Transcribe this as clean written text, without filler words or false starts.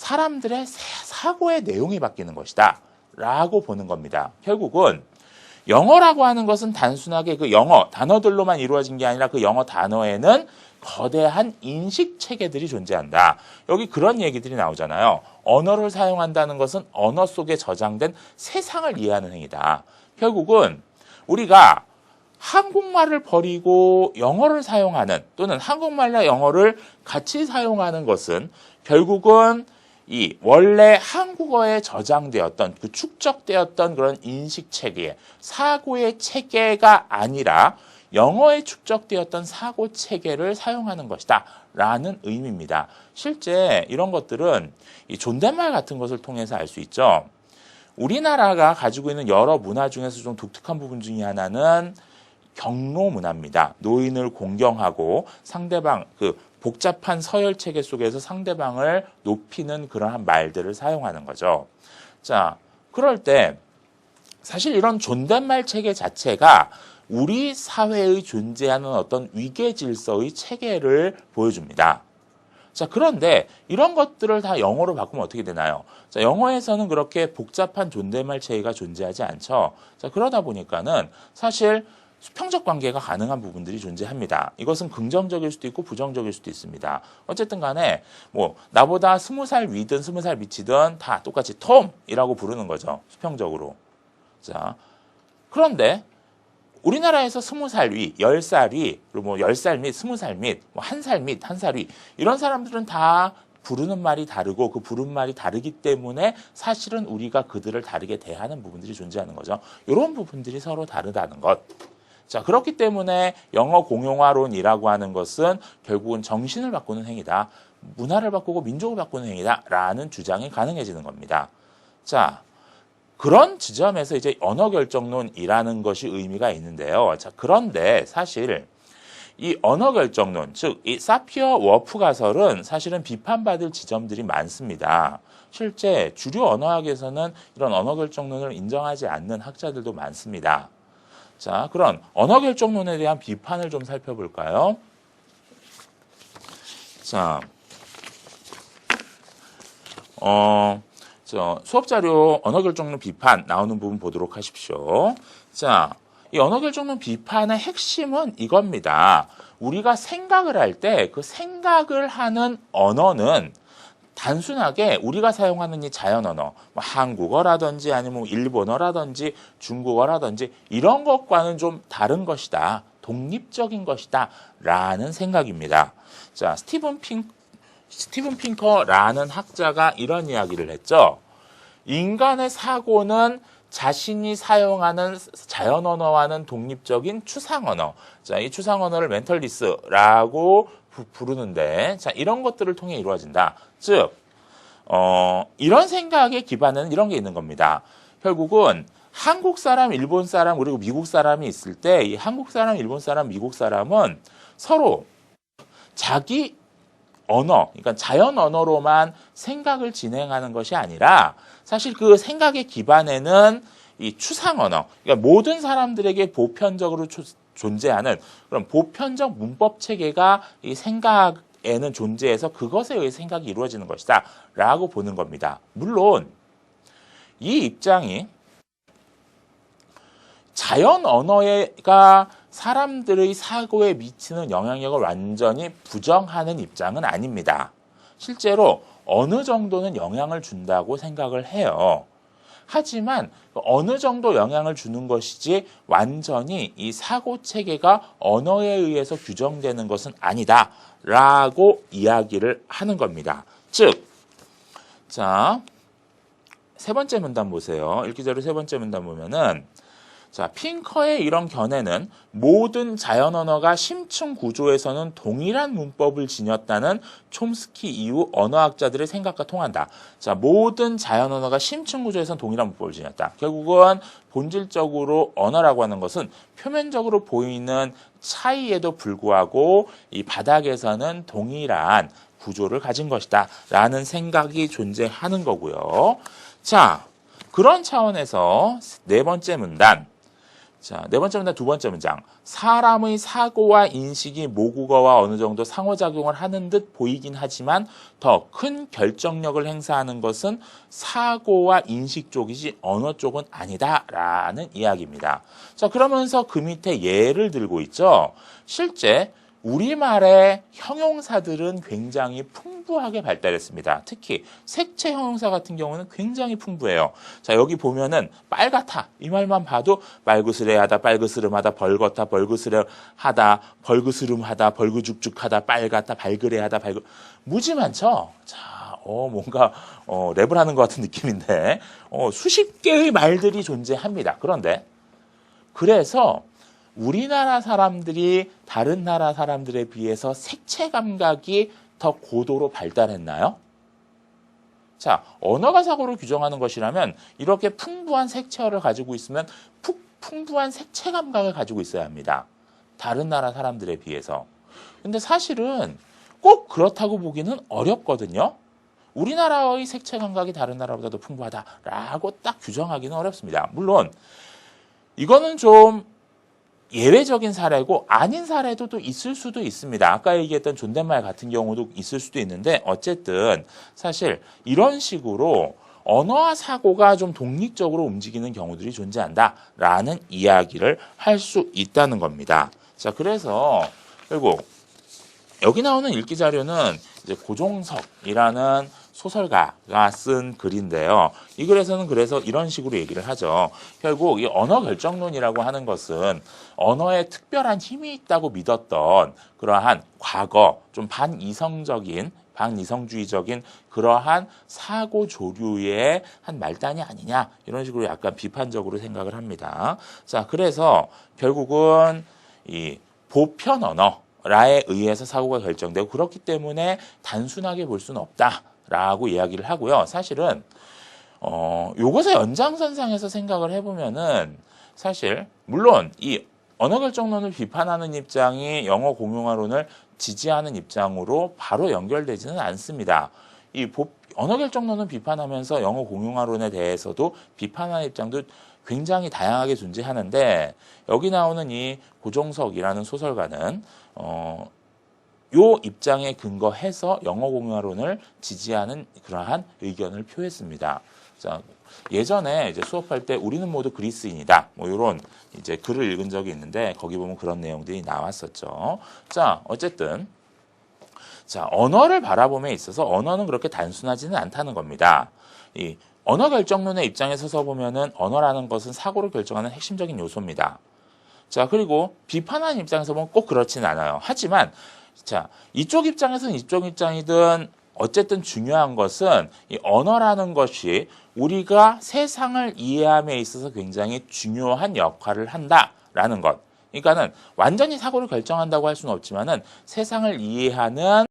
사람들의 사고의 내용이 바뀌는 것이다 라고 보는 겁니다. 결국은 영어라고 하는 것은 단순하게 그 영어 단어들로만 이루어진 게 아니라 그 영어 단어에는 거대한 인식 체계들이 존재한다. 여기 그런 얘기들이 나오잖아요. 언어를 사용한다는 것은 언어 속에 저장된 세상을 이해하는 행위다. 결국은 우리가 한국말을 버리고 영어를 사용하는 또는 한국말과 영어를 같이 사용하는 것은 결국은 이 원래 한국어에 저장되었던 그 축적되었던 그런 인식 체계, 사고의 체계가 아니라 영어에 축적되었던 사고 체계를 사용하는 것이다 라는 의미입니다. 실제 이런 것들은 이 존댓말 같은 것을 통해서 알 수 있죠. 우리나라가 가지고 있는 여러 문화 중에서 좀 독특한 부분 중에 하나는 경로 문화입니다. 노인을 공경하고 상대방 그 복잡한 서열 체계 속에서 상대방을 높이는 그러한 말들을 사용하는 거죠. 자, 그럴 때 사실 이런 존댓말 체계 자체가 우리 사회의 존재하는 어떤 위계 질서의 체계를 보여줍니다. 자, 그런데 이런 것들을 다 영어로 바꾸면 어떻게 되나요? 자, 영어에서는 그렇게 복잡한 존댓말 체계가 존재하지 않죠. 자, 그러다 보니까는 사실 수평적 관계가 가능한 부분들이 존재합니다. 이것은 긍정적일 수도 있고 부정적일 수도 있습니다. 어쨌든 간에 뭐 나보다 20살 위든 20살 밑이든 다 똑같이 톰이라고 부르는 거죠. 수평적으로. 자, 그런데 우리나라에서 20살 위, 10살 위, 그리고 뭐 10살 및 20살 및, 뭐 1살 및 1살 위 이런 사람들은 다 부르는 말이 다르고 그 부르는 말이 다르기 때문에 사실은 우리가 그들을 다르게 대하는 부분들이 존재하는 거죠. 이런 부분들이 서로 다르다는 것. 자, 그렇기 때문에 영어 공용화론이라고 하는 것은 결국은 정신을 바꾸는 행위다. 문화를 바꾸고 민족을 바꾸는 행위다라는 주장이 가능해지는 겁니다. 자, 그런 지점에서 이제 언어 결정론이라는 것이 의미가 있는데요. 자, 그런데 사실 이 언어 결정론, 즉 이 사피어 워프 가설은 사실은 비판받을 지점들이 많습니다. 실제 주류 언어학에서는 이런 언어 결정론을 인정하지 않는 학자들도 많습니다. 자, 그런 언어 결정론에 대한 비판을 좀 살펴볼까요? 자, 수업 자료 언어 결정론 비판 나오는 부분 보도록 하십시오. 자, 이 언어 결정론 비판의 핵심은 이겁니다. 우리가 생각을 할 때 그 생각을 하는 언어는 단순하게 우리가 사용하는 이 자연 언어, 뭐 한국어라든지 아니면 일본어라든지 중국어라든지 이런 것과는 좀 다른 것이다. 독립적인 것이다. 라는 생각입니다. 자, 스티븐 핑커라는 학자가 이런 이야기를 했죠. 인간의 사고는 자신이 사용하는 자연 언어와는 독립적인 추상 언어. 자, 이 추상 언어를 멘털리스라고 부르는데, 자, 이런 것들을 통해 이루어진다. 즉, 이런 생각의 기반에는 이런 게 있는 겁니다. 결국은 한국 사람, 일본 사람, 그리고 미국 사람이 있을 때, 이 한국 사람, 일본 사람, 미국 사람은 서로 자기 언어, 그러니까 자연 언어로만 생각을 진행하는 것이 아니라 사실 그 생각의 기반에는 이 추상 언어, 그러니까 모든 사람들에게 보편적으로 존재하는 그런 보편적 문법 체계가 이 생각에는 존재해서 그것에 의해 생각이 이루어지는 것이다 라고 보는 겁니다. 물론 이 입장이 자연 언어가 사람들의 사고에 미치는 영향력을 완전히 부정하는 입장은 아닙니다. 실제로 어느 정도는 영향을 준다고 생각을 해요. 하지만 어느 정도 영향을 주는 것이지 완전히 이 사고 체계가 언어에 의해서 규정되는 것은 아니다라고 이야기를 하는 겁니다. 즉, 자, 세 번째 문단 보세요. 읽기 자료 세 번째 문단 보면은 자, 핑커의 이런 견해는 모든 자연 언어가 심층 구조에서는 동일한 문법을 지녔다는 촘스키 이후 언어학자들의 생각과 통한다. 자, 모든 자연 언어가 심층 구조에서는 동일한 문법을 지녔다. 결국은 본질적으로 언어라고 하는 것은 표면적으로 보이는 차이에도 불구하고 이 바닥에서는 동일한 구조를 가진 것이다 라는 생각이 존재하는 거고요. 자, 그런 차원에서 네 번째 문단, 자, 네 번째 문장, 두 번째 문장. 사람의 사고와 인식이 모국어와 어느 정도 상호작용을 하는 듯 보이긴 하지만 더 큰 결정력을 행사하는 것은 사고와 인식 쪽이지 언어 쪽은 아니다라는 이야기입니다. 자, 그러면서 그 밑에 예를 들고 있죠. 실제 우리말의 형용사들은 굉장히 풍부하게 발달했습니다. 특히 색채 형용사 같은 경우는 굉장히 풍부해요. 자, 여기 보면은 빨갛다 이 말만 봐도 빨그스레하다, 빨그스름하다, 벌겋다, 벌그스레하다, 벌그스름하다, 벌그죽죽하다, 빨갛다, 발그레하다, 무지 많죠. 자, 뭔가 랩을 하는 것 같은 느낌인데 수십 개의 말들이 존재합니다. 그래서 우리나라 사람들이 다른 나라 사람들에 비해서 색채 감각이 더 고도로 발달했나요? 자, 언어가 사고를 규정하는 것이라면 이렇게 풍부한 색채어를 가지고 있으면 풍부한 색채 감각을 가지고 있어야 합니다. 다른 나라 사람들에 비해서. 근데 사실은 꼭 그렇다고 보기는 어렵거든요. 우리나라의 색채 감각이 다른 나라보다 더 풍부하다라고 딱 규정하기는 어렵습니다. 물론 이거는 좀 예외적인 사례고 아닌 사례도 또 있을 수도 있습니다. 아까 얘기했던 존댓말 같은 경우도 있을 수도 있는데 어쨌든 사실 이런 식으로 언어와 사고가 좀 독립적으로 움직이는 경우들이 존재한다라는 이야기를 할 수 있다는 겁니다. 자, 그래서 결국 여기 나오는 읽기 자료는 이제 고종석이라는 소설가가 쓴 글인데요. 이 글에서는 그래서 이런 식으로 얘기를 하죠. 결국 이 언어 결정론이라고 하는 것은 언어에 특별한 힘이 있다고 믿었던 그러한 과거 좀 반이성주의적인 그러한 사고 조류의 한 말단이 아니냐 이런 식으로 약간 비판적으로 생각을 합니다. 자, 그래서 결국은 이 보편 언어라에 의해서 사고가 결정되고 그렇기 때문에 단순하게 볼 수는 없다라고 이야기를 하고요. 사실은 요것의 연장선상에서 생각을 해보면은 사실 물론 이 언어결정론을 비판하는 입장이 영어 공용화론을 지지하는 입장으로 바로 연결되지는 않습니다. 언어결정론을 비판하면서 영어 공용화론에 대해서도 비판하는 입장도 굉장히 다양하게 존재하는데 여기 나오는 이 고종석이라는 소설가는 요 입장에 근거해서 영어 공용화론을 지지하는 그러한 의견을 표했습니다. 자, 예전에 이제 수업할 때 우리는 모두 그리스인이다. 뭐 이런 이제 글을 읽은 적이 있는데 거기 보면 그런 내용들이 나왔었죠. 자, 어쨌든 자, 언어를 바라봄에 있어서 언어는 그렇게 단순하지는 않다는 겁니다. 이 언어 결정론의 입장에 서서 보면은 언어라는 것은 사고를 결정하는 핵심적인 요소입니다. 자, 그리고 비판하는 입장에서 보면 꼭 그렇지는 않아요. 하지만 자, 이쪽 입장에서는 이쪽 입장이든 어쨌든 중요한 것은 이 언어라는 것이 우리가 세상을 이해함에 있어서 굉장히 중요한 역할을 한다라는 것. 그러니까는 완전히 사고를 결정한다고 할 수는 없지만은 세상을 이해하는